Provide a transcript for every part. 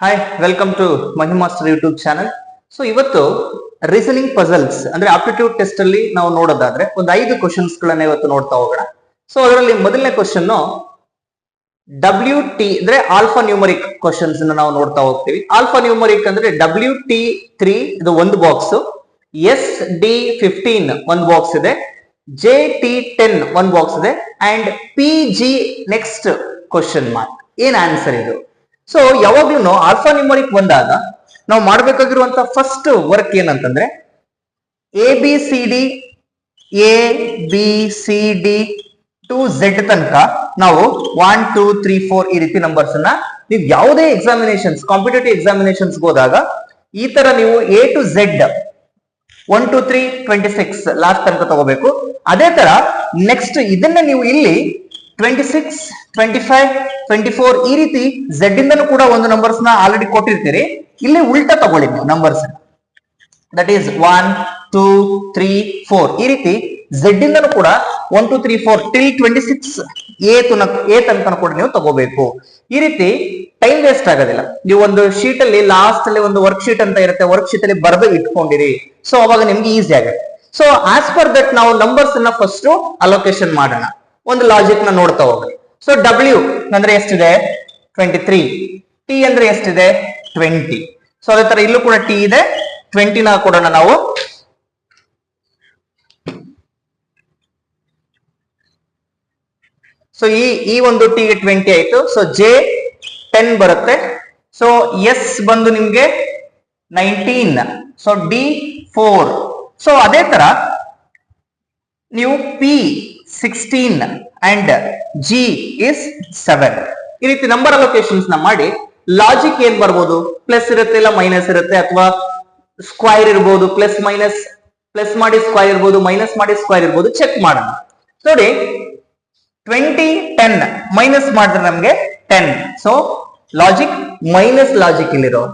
Hi welcome to ಮಹಿಮಾಸ್ಟರ್ YouTube channel. So ಇವತ್ತು reasoning puzzles ಅಂದ್ರೆ ಆಪ್ಟಿಟ್ಯೂಡ್ ಟೆಸ್ಟ್ ಅಲ್ಲಿ ನಾವು ನೋಡೋದಾದ್ರೆ ಒಂದು 5 ಕ್ವಶನ್ಸ್ ಗಳನ್ನ ಇವತ್ತು ನೋಡ್ತಾ ಹೋಗೋಣ. ಸೊ ಅದರಲ್ಲಿ ಮೊದಲನೇ ಕ್ವಶನ್ WT ಅಂದ್ರೆ ಆಲ್ಫಾ ನ್ಯೂಮರಿಕ್ ಕ್ವಶನ್ಸ್ ನಾವು ನೋಡ್ತಾ ಹೋಗ್ತೀವಿ. ಆಲ್ಫಾ ನ್ಯೂಮರಿಕ್ ಅಂದ್ರೆ WT3 ಇದು ಒಂದು ಬಾಕ್ಸ್, SD15 ಒಂದು ಬಾಕ್ಸ್ ಇದೆ, JT10 ಒಂದು ಬಾಕ್ಸ್ ಇದೆ and PG next question mark. ಏನ್ ಆನ್ಸರ್ ಇದು? ಸೊ ಯಾವಾಗ್ಲೂ ಆಲ್ಫಾ ನ್ಯೂಮರಿಕ್ ಬಂದಾಗ ನಾವು ಮಾಡಬೇಕಾಗಿರುವಂತ ಫಸ್ಟ್ ವರ್ಕ್ ಏನಂತಂದ್ರೆ ABCD ಟು Z ತನಕ ನಾವು 1 2 3 4 ಈ ರೀತಿ ನಂಬರ್ಸ್ ಅನ್ನ ನೀವು ಯಾವುದೇ ಎಕ್ಸಾಮಿನೇಷನ್ಸ್ ಕಾಂಪಿಟೇಟಿವ್ ಎಕ್ಸಾಮಿನೇಷನ್ಸ್ ಹೋದಾಗ ಈ ತರ ನೀವು A to Z 1 2 3 26 ಲಾಸ್ಟ್ ತನಕ ತಗೋಬೇಕು. ಅದೇ ತರ ನೆಕ್ಸ್ಟ್ ಇದನ್ನ ನೀವು ಇಲ್ಲಿ 26 25 24 ಈ ರೀತಿ Z ಇಂದನೂ ಕೂಡ ಒಂದು ನಂಬರ್ಸ್ ನ ಆಲ್ರೆಡಿ ಕೊಟ್ಟಿರ್ತೀರಿ, ಇಲ್ಲಿ ಉಲ್ಟಾ ತಗೊಳ್ಳಿ ನೀವು ನಂಬರ್ಸ್. ದಟ್ ಈಸ್ 1 2 3 4 ಈ ರೀತಿ Z ಇಂದನೂ ಕೂಡ 1 2 3 4 ಟಿಲ್ 26 A ತನಕ ಕೂಡ ನೀವು ತಗೋಬೇಕು. ಈ ರೀತಿ ಟೈಮ್ ವೇಸ್ಟ್ ಆಗೋದಿಲ್ಲ. ನೀವು ಒಂದು ಶೀಟ್ ಅಲ್ಲಿ ಲಾಸ್ಟ್ ಅಲ್ಲಿ ಒಂದು ವರ್ಕ್ ಶೀಟ್ ಅಂತ ಇರುತ್ತೆ, ವರ್ಕ್ ಶೀಟ್ ಅಲ್ಲಿ ಬರೆದು ಇಟ್ಕೊಂಡಿರಿ. ಸೊ ಅವಾಗ ನಿಮ್ಗೆ ಈಸಿ ಆಗುತ್ತೆ. ಸೊ ಆಸ್ ಪರ್ ದಟ್ ನಾವು ನಂಬರ್ಸ್ ಅನ್ನ ಫಸ್ಟ್ ಅಲೋಕೇಶನ್ ಮಾಡೋಣ, ಒಂದು ಲಾಜಿಕ್ ನ ನೋಡ್ತಾ ಹೋಗ್ರಿ. ಸೊ W ಅಂದ್ರೆ ಎಷ್ಟಿದೆ? 23. T ಅಂದ್ರೆ ಎಷ್ಟಿದೆ? 20. ಸೊ ಅದೇ ತರ ಇಲ್ಲೂ ಕೂಡ T ಇದೆ, 20 ನ ಕೊಡೋಣ ನಾವು. ಸೊ ಈ ಒಂದು T ಗೆ 20 ಆಯ್ತು. ಸೊ J 10 ಬರುತ್ತೆ. ಸೊ S ಬಂದು ನಿಮ್ಗೆ 19. So D 4. ಸೊ ಅದೇ ತರ ನೀವು P 16 ಅಂಡ್ G is 7 ಈ ರೀತಿ ನಂಬರ್ ಅಲೋಕೇಶನ್ಸ್ ನ ಮಾಡಿ ಲಾಜಿಕ್ ಏನ್ ಬರ್ಬೋದು? ಪ್ಲಸ್ ಇರುತ್ತೆ, ಇಲ್ಲ ಮೈನಸ್ ಇರುತ್ತೆ, ಅಥವಾ ಸ್ಕ್ವೈರ್ ಇರ್ಬೋದು, ಪ್ಲಸ್ ಮಾಡಿ ಸ್ಕ್ವೈರ್ ಇರ್ಬೋದು, ಮೈನಸ್ ಮಾಡಿ ಸ್ಕ್ವೈರ್ ಇರ್ಬೋದು, ಚೆಕ್ ಮಾಡೋಣ. ನೋಡಿ 20 10 ಮೈನಸ್ ಮಾಡಿದ್ರೆ ನಮ್ಗೆ 10. ಸೊ ಲಾಜಿಕ್ ಮೈನಸ್ ಲಾಜಿಕ್ ಇಲ್ಲಿರೋ.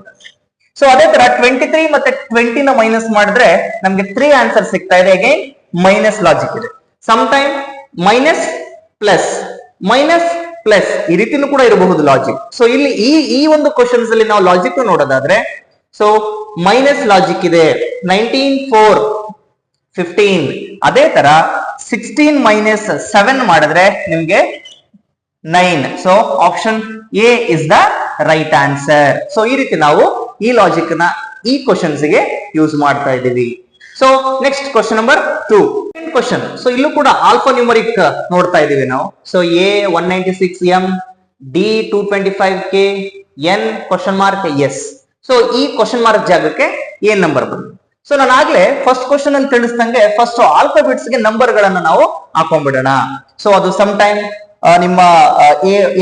ಸೊ ಅದೇ ತರ 23 ಮತ್ತೆ 20 ನ ಮೈನಸ್ ಮಾಡಿದ್ರೆ ನಮ್ಗೆ 3 ಆನ್ಸರ್ ಸಿಗ್ತಾ ಇದೆ. ಅಗೈನ್ ಮೈನಸ್ ಲಾಜಿಕ್ ಇದೆ. ಸಮ್ ಟೈಮ್ ಮೈನಸ್ ಪ್ಲಸ್ ಈ ರೀತಿನೂ ಕೂಡ ಇರಬಹುದು ಲಾಜಿಕ್. ಸೊ ಇಲ್ಲಿ ಈ ಒಂದು ಕ್ವಶನ್ಸ್ ಅಲ್ಲಿ ನಾವು ಲಾಜಿಕ್ ನೋಡೋದಾದ್ರೆ ಸೊ ಮೈನಸ್ ಲಾಜಿಕ್ ಇದೆ. 19 4 15. ಅದೇ ತರ 16 ಮೈನಸ್ 7 ಮಾಡಿದ್ರೆ ನಿಮ್ಗೆ 9. So option A is the right answer. So ಈ ರೀತಿ ನಾವು ಈ ಲಾಜಿಕ್ ನ ಈ ಕ್ವಶನ್ಸ್ ಗೆ ಯೂಸ್ ಮಾಡ್ತಾ ಇದ್ದೀವಿ. So next question number 2 question. So ಇಲ್ಲೂ ಕೂಡ ಆಲ್ಫಾ ನ್ಯೂಮರಿಕ್ ನೋಡ್ತಾ ಇದೀವಿ ನಾವು. So A 196M, D 225K, N question mark S. So ಈ ಕ್ವಶನ್ ಮಾರ್ಕ್ ಜಾಗಕ್ಕೆ ಏನ್ ನಂಬರ್ ಬಂತು? ಸೊ ನಾನು ಆಗ್ಲೇ ಫಸ್ಟ್ ಕ್ವಶನ್ ಅಲ್ಲಿ ತಿಳಿಸ್ದಂಗೆ ಫಸ್ಟ್ ಆಲ್ಫಾಬೆಟ್ಸ್ ಗೆ ನಂಬರ್ ಗಳನ್ನ ನಾವು ಹಾಕೊಂಡ್ಬಿಡೋಣ. ಸೊ ಅದು ಸಮ್ ಟೈಮ್ ನಿಮ್ಮ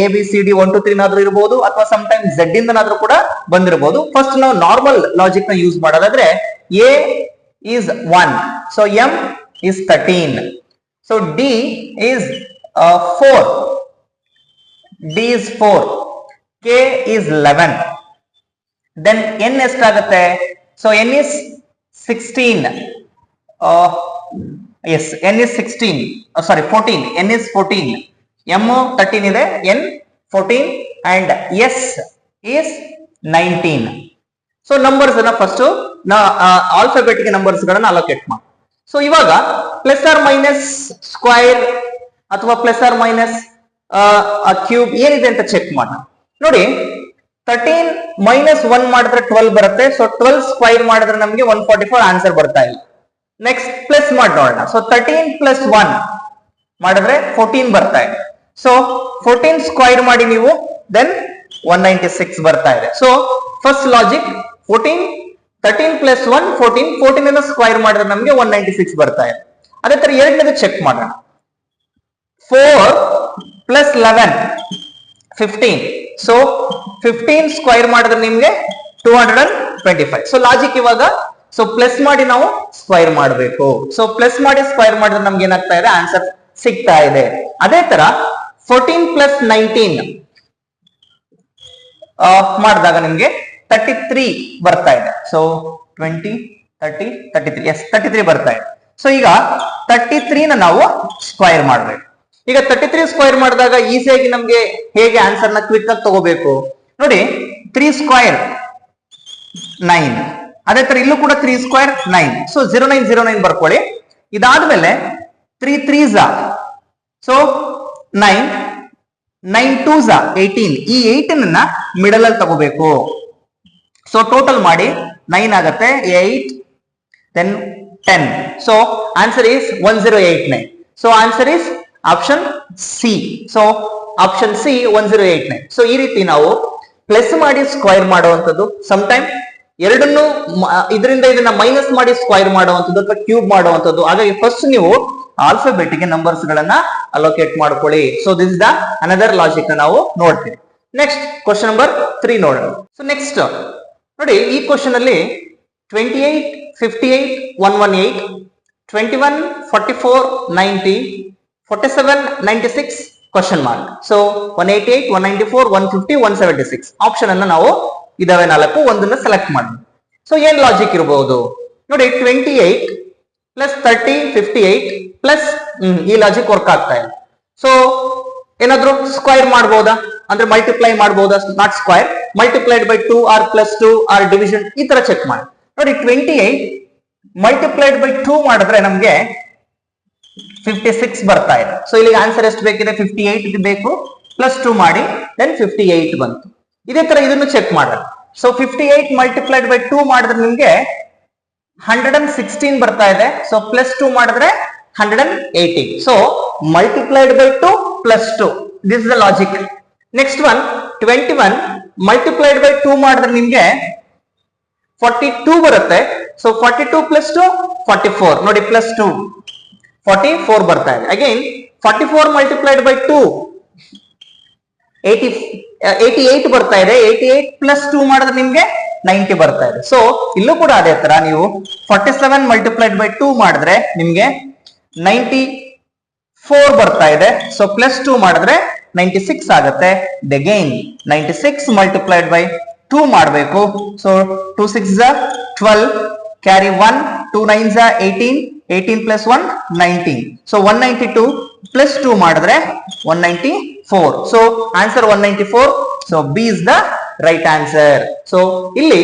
ABCD 1 2 3 ನಾದ್ರೂ ಇರಬಹುದು, ಅಥವಾ ಸಮ್ ಟೈಮ್ Z ಇಂದನಾದ್ರೂ ಕೂಡ ಬಂದಿರಬಹುದು. ಫಸ್ಟ್ ನಾವು ನಾರ್ಮಲ್ ಲಾಜಿಕ್ ನ ಯೂಸ್ ಮಾಡೋದಾದ್ರೆ A is 1, so M is 13, so D is 4, D is 4, K is 11, then N ಎಷ್ಟಾಗುತ್ತೆ? So N is 16, yes N is 16, sorry 14, N is 14, M 13 ಇದೆ, N 14 and S is 19. So numbers ಅನ್ನ first alphabet numbers ಗಳನ್ನ allocate ಮಾಡಿ. So ಇವಾಗ plus R minus square ಅಥವಾ plus R minus cube ಏನಿದೆ ಅಂತ check ಮಾಡೋಣ. ನೋಡಿ 13 ಮೈನಸ್ 1 ಮಾಡಿದ್ರೆ 12 ಬರುತ್ತೆ. ಸೊ 12 ಸ್ಕ್ವೈರ್ ಮಾಡಿದ್ರೆ ನಮ್ಗೆ 144 ಆನ್ಸರ್ ಬರ್ತಾ ಇಲ್ಲ. ನೆಕ್ಸ್ಟ್ ಪ್ಲಸ್ ಮಾಡಿ ನೋಡೋಣ. ಸೊ 13 ಪ್ಲಸ್ 1 ಮಾಡಿದ್ರೆ 14 ಬರ್ತಾ ಇದೆ. ಸೊ 14 ಸ್ಕ್ವೈರ್ ಮಾಡಿ ನೀವು ದೆನ್ 196 ಬರ್ತಾ ಇದೆ. ಸೊ ಫಸ್ಟ್ ಲಾಜಿಕ್ 13 ಪ್ಲಸ್ 1 14 ಅನ್ನು ಸ್ಕ್ವೈರ್ ಮಾಡಿದ್ರೆ ನಮ್ಗೆ 196 ಬರ್ತಾ ಇದೆ. ಅದೇ ತರ ಎರಡನೇದು ಚೆಕ್ ಮಾಡೋಣ. 4 ಪ್ಲಸ್ 11 15. ಸೊ 15 ಸ್ಕ್ವೈರ್ ಮಾಡಿದ್ರೆ ನಿಮ್ಗೆ 225. ಸೊ ಲಾಜಿಕ್ ಇವಾಗ ಸೊ ಪ್ಲಸ್ ಮಾಡಿ ನಾವು ಸ್ಕ್ವೈರ್ ಮಾಡಬೇಕು. ಸೊ ಪ್ಲಸ್ ಮಾಡಿ ಸ್ಕ್ವೈರ್ ಮಾಡಿದ್ರೆ ನಮ್ಗೆ ಏನಾಗ್ತಾ ಇದೆ? ಆನ್ಸರ್ ಸಿಗ್ತಾ ಇದೆ. ಅದೇ ತರ 14 ಪ್ಲಸ್ 19 ಮಾಡಿದಾಗ ನಿಮ್ಗೆ 33 ಬರ್ತಾ ಇದೆ. ಸೊ 20 30 33, ಎಸ್ 33 ಬರ್ತಾ ಇದೆ. ಸೊ ಈಗ 33 ನ ನಾವು ಸ್ಕ್ವೈರ್ ಮಾಡ್ಬೇಕು. ಈಗ 33 ಸ್ಕ್ವೈರ್ ಮಾಡಿದಾಗ ಈಸಿಯಾಗಿ ನಮ್ಗೆ ಹೇಗೆ ಆನ್ಸರ್ ನ ಕ್ವಿಕ್ ಆಗಿ ತಗೋಬೇಕು ನೋಡಿ. 3 ಸ್ಕ್ವೇರ್ 9. ಅದೇ ತರ ಇಲ್ಲೂ ಕೂಡ 3 ಸ್ಕ್ವೇರ್ 9. ಸೊ 0909 ಬರ್ಕೊಳ್ಳಿ. ಇದಾದ್ಮೇಲೆ 3 3s ಸೊ 9, 9 2s 18. ಈ 18 ಅನ್ನ ಮಿಡಲ್ ಅಲ್ಲಿ ತಗೋಬೇಕು. ಸೊ ಟೋಟಲ್ ಮಾಡಿ 9 ಆಗತ್ತೆ, 8 then 10. So answer is 1089. So answer is option C. So option C 1089. So ಈ ರೀತಿ ನಾವು ಪ್ಲಸ್ ಮಾಡಿ ಸ್ಕ್ವೈರ್ ಮಾಡುವಂಥದ್ದು, ಸಮ್ ಟೈಮ್ ಎರಡನ್ನು ಇದರಿಂದ ಇದನ್ನ ಮೈನಸ್ ಮಾಡಿ ಸ್ಕ್ವೈರ್ ಮಾಡುವಂಥದ್ದು ಅಥವಾ ಕ್ಯೂಬ್ ಮಾಡುವಂಥದ್ದು. ಹಾಗಾಗಿ ಫಸ್ಟ್ ನೀವು ಆಲ್ಫಾಬೆಟ್ ಗೆ ನಂಬರ್ಸ್ ಗಳನ್ನ ಅಲೋಕೇಟ್ ಮಾಡ್ಕೊಳ್ಳಿ. So this is the another logic ನಾವು ನೋಡ್ತೀವಿ. ನೆಕ್ಸ್ಟ್ ಕ್ವಶನ್ ನಂಬರ್ 3 ನೋಡೋಣ. ಸೊ ನೆಕ್ಸ್ಟ್ ನೋಡಿ, ಈ ಕ್ವಶನ್ ಅಲ್ಲಿ 28 58 118, 21 44 90, 47 96 ಕ್ವಶನ್ ಮಾರ್ಕ್. ಸೊ 188 194 150 176 ಆಪ್ಷನ್ ಅನ್ನ ನಾವು ಇದಾವೆ 4, ಒಂದನ್ನ ಸೆಲೆಕ್ಟ್ ಮಾಡಿ. ಸೊ ಏನ್ ಲಾಜಿಕ್ ಇರಬಹುದು ನೋಡಿ, 28 ಪ್ಲಸ್ 30 58 ಪ್ಲಸ್ ಈ ಲಾಜಿಕ್ ವರ್ಕ್ ಆಗ್ತಾ ಇಲ್ಲ. ಸೊ ಏನಾದ್ರು ಸ್ಕ್ವೈರ್ ಮಾಡಬಹುದಾ ಅಂದ್ರೆ ಮಲ್ಟಿಪ್ಲೈ ಮಾಡಬಹುದಾ? Not square, multiplied by 2 or plus 2 or division ಈ ತರ ಚೆಕ್ ಮಾಡಿ. ನೋಡಿ 28 ಮಲ್ಟಿಪ್ಲೈಡ್ ಬೈ 2 ಮಾಡಿದ್ರೆ ನಮ್ಗೆ 56 ಬರ್ತಾ ಇದೆ. ಸೊ ಇಲ್ಲಿ ಆನ್ಸರ್ ಎಷ್ಟು ಬೇಕಿದೆ? 58 ಬೇಕು, ಪ್ಲಸ್ 2 ಮಾಡಿ ದೆನ್ 58 ಬಂತು. ಇದೇ ತರ ಇದನ್ನು ಚೆಕ್ ಮಾಡೋಣ. ಸೊ 58 ಮಲ್ಟಿಪ್ಲೈಡ್ ಬೈ 2 ಮಾಡಿದ್ರೆ ನಿಮ್ಗೆ 116 ಬರ್ತಾ ಇದೆ. ಸೊ ಪ್ಲಸ್ 2 ಮಾಡಿದ್ರೆ 180. So multiplied by 2 plus 2, this is the logic. Next one 21 multiplied by 2 ಮಾಡಿದ್ರೆ ನಿಮ್ಗೆ 42 ಬರುತ್ತೆ. So 42 plus 2 44. ನೋಡಿ ಪ್ಲಸ್ 2 44 ಬರ್ತಾ ಇದೆ. ಅಗೈನ್ 44 ಮಲ್ಟಿಪ್ಲೈಡ್ ಬೈ 2 88 ಬರ್ತಾ ಇದೆ. 88 ಪ್ಲಸ್ 2 ಮಾಡಿದ್ರೆ ನಿಮ್ಗೆ 90 ಬರ್ತಾ ಇದೆ. ಸೊ ಇಲ್ಲೂ ಕೂಡ ಅದೇ ತರ ನೀವು 47 ಮಲ್ಟಿಪ್ಲೈಡ್ ಬೈ 2 ಮಾಡಿದ್ರೆ ನಿಮ್ಗೆ 94 ಬರ್ತಾ ಇದೆ. ಸೊ ಪ್ಲಸ್ 2 ಮಾಡಿದ್ರೆ 96 ಆಗುತ್ತೆ. ಅಗೈನ್ 96 ಮಲ್ಟಿಪ್ಲೈಡ್ ಬೈ 2 ಮಾಡಬೇಕು. So 2 6 12, carry 1, 2 9 18, 18 plus 1 19. So 192 plus 2 ಮಾಡಿದ್ರೆ 194. So answer 194. So B is the right answer. So ಇಲ್ಲಿ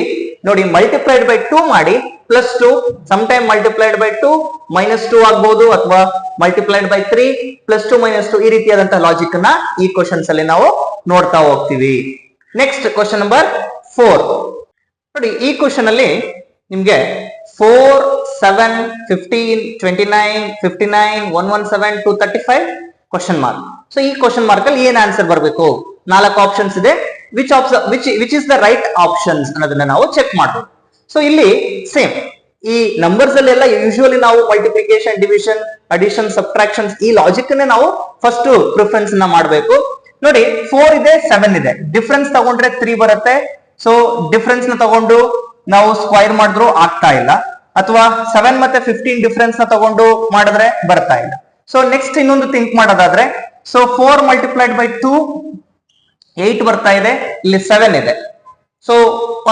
ನೋಡಿ ಮಲ್ಟಿಪ್ಲೈಡ್ ಬೈ 2 ಮಾಡಿ plus 2, some time multiplied by 2 minus 2 ಆಗ್ಬಹುದು, ಅಥವಾ ಮಲ್ಟಿಪ್ಲೈಡ್ ಬೈ 3 ಪ್ಲಸ್ 2 ಮೈನಸ್ 2 ಈ ರೀತಿಯಾದಂತಹ ಲಾಜಿಕ್ ಅನ್ನ ಈ ಕ್ವಶನ್ಸ್ ಅಲ್ಲಿ ನಾವು ನೋಡ್ತಾ ಹೋಗ್ತೀವಿ. ನೆಕ್ಸ್ಟ್ ಕ್ವಶನ್ ನಂಬರ್ 4 ನೋಡಿ, ಈ ಕ್ವಶನ್ ಅಲ್ಲಿ ನಿಮ್ಗೆ 4 7 15 29 59 117 235 ಕ್ವಶನ್ ಮಾರ್ಕ್. ಸೊ ಈ ಕ್ವಶನ್ ಮಾರ್ಕ್ ಅಲ್ಲಿ ಏನ್ ಆನ್ಸರ್ ಬರಬೇಕು? 4 ಆಪ್ಷನ್ಸ್ ಇದೆ. Which is the right options ಅನ್ನೋದನ್ನ ನಾವು ಚೆಕ್ ಮಾಡಬೇಕು. ಸೊ ಇಲ್ಲಿ ಸೇಮ್ ಈ ನಂಬರ್ಸ್ ಅಲ್ಲಿ ಎಲ್ಲ ಯೂಶುವಲಿ ನಾವು ಮಲ್ಟಿಪ್ಲಿಕೇಶನ್, ಡಿವಿಷನ್, ಅಡಿಷನ್, ಸಬ್ಟ್ರಾಕ್ಷನ್ಸ್ ಈ ಲಾಜಿಕ್ ಅನ್ನೇ ನಾವು ಫಸ್ಟ್ ಪ್ರಿಫರೆನ್ಸ್ ನ ಮಾಡಬೇಕು. ನೋಡಿ 4 ಇದೆ 7 ಇದೆ, ಡಿಫ್ರೆನ್ಸ್ ತಗೊಂಡ್ರೆ 3 ಬರುತ್ತೆ. ಸೊ ಡಿಫ್ರೆನ್ಸ್ ನ ತಗೊಂಡು ನಾವು ಸ್ಕ್ವೈರ್ ಮಾಡಿದ್ರು ಆಗ್ತಾ ಇಲ್ಲ, ಅಥವಾ 7 ಮತ್ತೆ 15 ಡಿಫ್ರೆನ್ಸ್ ನ ತಗೊಂಡು ಮಾಡಿದ್ರೆ ಬರ್ತಾ ಇಲ್ಲ. ಸೊ ನೆಕ್ಸ್ಟ್ ಇನ್ನೊಂದು ಥಿಂಕ್ ಮಾಡೋದಾದ್ರೆ, ಸೊ 4 ಮಲ್ಟಿಪ್ಲೈಡ್ ಬೈ 2 8 ಬರ್ತಾ ಇದೆ, ಇಲ್ಲಿ 7 ಇದೆ. ಸೊ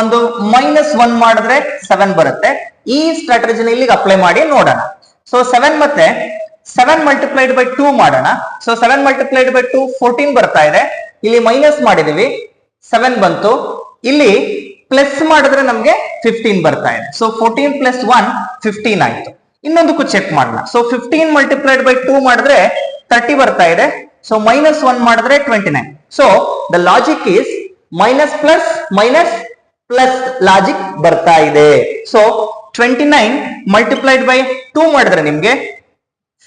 ಒಂದು -1 ಮಾಡಿದ್ರೆ 7 ಬರುತ್ತೆ. ಈ ಸ್ಟ್ರಾಟಜಿನ ಇಲ್ಲಿಗೆ ಅಪ್ಲೈ ಮಾಡಿ ನೋಡೋಣ. ಸೊ 7 ಮತ್ತೆ 7 ಮಲ್ಟಿಪ್ಲೈಡ್ ಬೈ 2 ಮಾಡೋಣ. ಸೊ 7 ಮಲ್ಟಿಪ್ಲೈಡ್ ಬೈ 2 14 ಬರ್ತಾ ಇದೆ. ಇಲ್ಲಿ ಮೈನಸ್ ಮಾಡಿದೀವಿ, 7 ಬಂತು. ಇಲ್ಲಿ ಪ್ಲಸ್ ಮಾಡಿದ್ರೆ ನಮ್ಗೆ 15 ಬರ್ತಾ ಇದೆ. ಸೊ 14 ಪ್ಲಸ್ 1 15 ಆಯ್ತು. ಇನ್ನೊಂದಕ್ಕೂ ಚೆಕ್ ಮಾಡೋಣ. ಸೊ 15 ಮಲ್ಟಿಪ್ಲೈಡ್ ಬೈ 2 ಮಾಡಿದ್ರೆ 30 ಬರ್ತಾ ಇದೆ. ಸೊ -1 ಮಾಡಿದ್ರೆ 29. So the logic is minus plus logic ಬರ್ತಾ ಇದೆ. ಸೊ 29 ಮಲ್ಟಿಪ್ಲೈಡ್ ಬೈ 2 ಮಾಡಿದ್ರೆ ನಿಮ್ಗೆ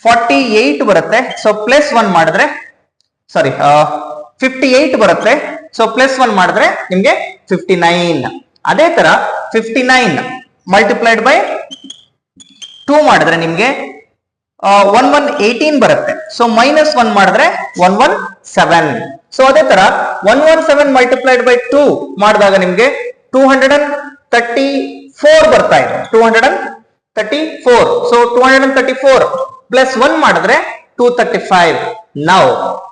48 ಬರುತ್ತೆ. ಸೊ ಪ್ಲಸ್ 1 ಮಾಡಿದ್ರೆ 58 ಬರುತ್ತೆ. ಸೊ ಪ್ಲಸ್ 1 ಮಾಡಿದ್ರೆ ನಿಮ್ಗೆ 59. ಅದೇ ತರ 59 ಮಲ್ಟಿಪ್ಲೈಡ್ ಬೈ 2 ಮಾಡಿದ್ರೆ ನಿಮ್ಗೆ 18 ಬರುತ್ತೆ. ಸೊ -1 ಮಾಡಿದ್ರೆ 117. ಸೊ ಅದೇ ತರ 117 ಮಲ್ಟಿಪ್ಲೈಡ್ ಬೈ 2 ಮಾಡಿದಾಗ ನಿಮ್ಗೆ 234 ಬರ್ತಾ ಇದೆ. 234. ಸೊ 234 ಪ್ಲಸ್ 1 ಮಾಡಿದ್ರೆ 235. Now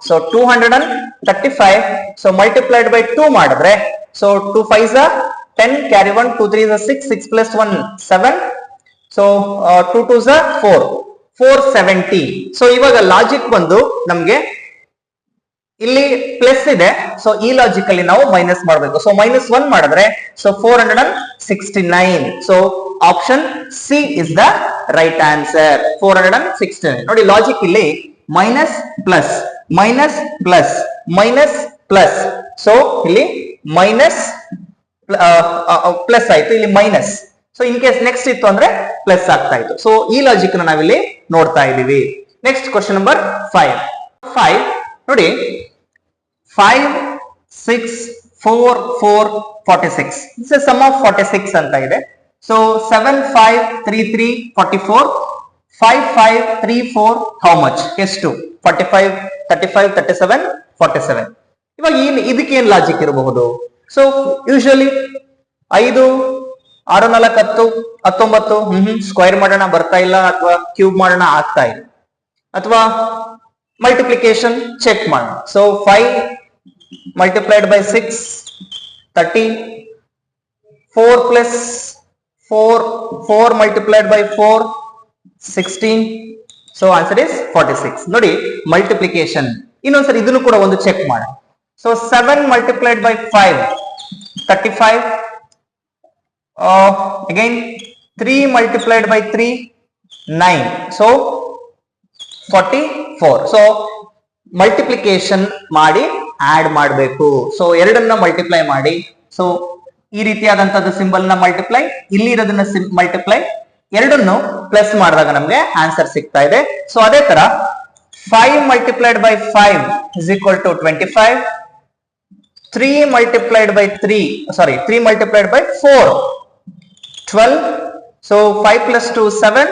so 235 so multiplied by 2 ಮಾಡಿದ್ರೆ, so 2 5s 10, carry 1, 2 3s 6, 6 plus 1 7. So 2 2s 4, 470. So ಇವಾಗ ಲಾಜಿಕ್ ಬಂದು ನಮ್ಗೆ ಇಲ್ಲಿ ಪ್ಲಸ್ ಇದೆ, ಸೊ ಈ ಲಾಜಿಕ್ ಅಲ್ಲಿ ನಾವು ಮೈನಸ್ ಮಾಡಬೇಕು. ಸೊ -1 ಮಾಡಿದ್ರೆ so 469. So option C is the right answer, 469. ನೋಡಿ ಲಾಜಿಕ್ ಇಲ್ಲಿ minus plus minus plus minus plus, so ಇಲ್ಲಿ ಮೈನಸ್ ಪ್ಲಸ್ ಆಯ್ತು, ಇಲ್ಲಿ minus. So in case next ಇತ್ತು ಅಂದ್ರೆ ಪ್ಲಸ್ ಆಗ್ತಾ ಇತ್ತು. ಸೊ ಈ ಲಾಜಿಕ್ ನಾವಿಲ್ಲಿ ನೋಡ್ತಾ ಇದೀವಿ. ನೆಕ್ಸ್ಟ್ ಕ್ವಶನ್ ನಂಬರ್ 5 ನೋಡಿ, 5 6 4 4 46 ಇಟ್ಸ್ ಎ ಸಮ್ ಆಫ್ 46 ಅಂತ ಇದೆ. ಸೊ 7 5 3 3 44 5 5 3 4 ಹೌ ಮಚ್, ಎಷ್ಟು? 45 35 37 47. ಇವಾಗ ಇದಕ್ಕೆ ಏನ್ ಲಾಜಿಕ್ ಇರಬಹುದು? ಸೊ ಯೂಶುವಲಿ 5 6 4 10 19 ಸ್ಕ್ವೇರ್ ಮಾಡೋಣ ಬರ್ತಾ ಇಲ್ಲ, ಅಥವಾ ಕ್ಯೂಬ್ ಮಾಡೋಣ ಆಗ್ತಾ ಇಲ್ಲ, ಅಥವಾ ಮಲ್ಟಿಪ್ಲಿಕೇಶನ್ ಚೆಕ್ ಮಾಡೋಣ. So 5 multiplied by 6 30, 4 plus 4 multiplied by 4 16. So answer is 46. ನೋಡಿ ಮಲ್ಟಿಪ್ಲಿಕೇಶನ್ ಇನ್ನೊಂದ್ಸರಿ ಇದನ್ನು ಕೂಡ ಒಂದು ಚೆಕ್ ಮಾಡೋಣ. So 7 multiplied by 5 35, again 3 multiplied by 3 9, so 44. So multiplication ಮಾಡಿ ಆಡ್ ಮಾಡಬೇಕು. ಸೊ ಎರಡನ್ನ ಮಲ್ಟಿಪ್ಲೈ ಮಾಡಿ, ಸೊ ಈ ರೀತಿಯಾದಂತದ್ದು ಸಿಂಬಲ್ ನ ಮಲ್ಟಿಪ್ಲೈ, ಇಲ್ಲಿ ಇರೋದನ್ನ ಮಲ್ಟಿಪ್ಲೈ, ಎರಡನ್ನು ಪ್ಲಸ್ ಮಾಡಿದಾಗ ನಮ್ಗೆ ಆನ್ಸರ್ ಸಿಗ್ತಾ ಇದೆ. ಸೊ ಅದೇ ತರ 5 multiplied by 5 is equal to 25, 3 multiplied by 3 multiplied by 4 12. So 5 plus 2 7,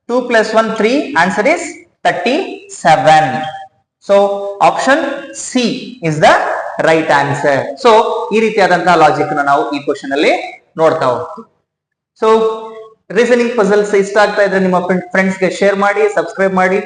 2 plus 1 3, answer is 37. So option C is the right answer. So ಈ ರೀತಿಯಾದಂತಹ ಲಾಜಿಕ್ ನಾವು ಈ ಕ್ವಶನ್ ಅಲ್ಲಿ ನೋಡ್ತಾ ಹೋಗ್ತೀವಿ. ಸೊ ರೀಸನಿಂಗ್ ಪಜಲ್ಸ್ ಇಷ್ಟ ಆಗ್ತಾ ಇದ್ರೆ ನಿಮ್ಮ ಫ್ರೆಂಡ್ಸ್ಗೆ ಶೇರ್ ಮಾಡಿ, ಸಬ್ಸ್ಕ್ರೈಬ್ ಮಾಡಿ.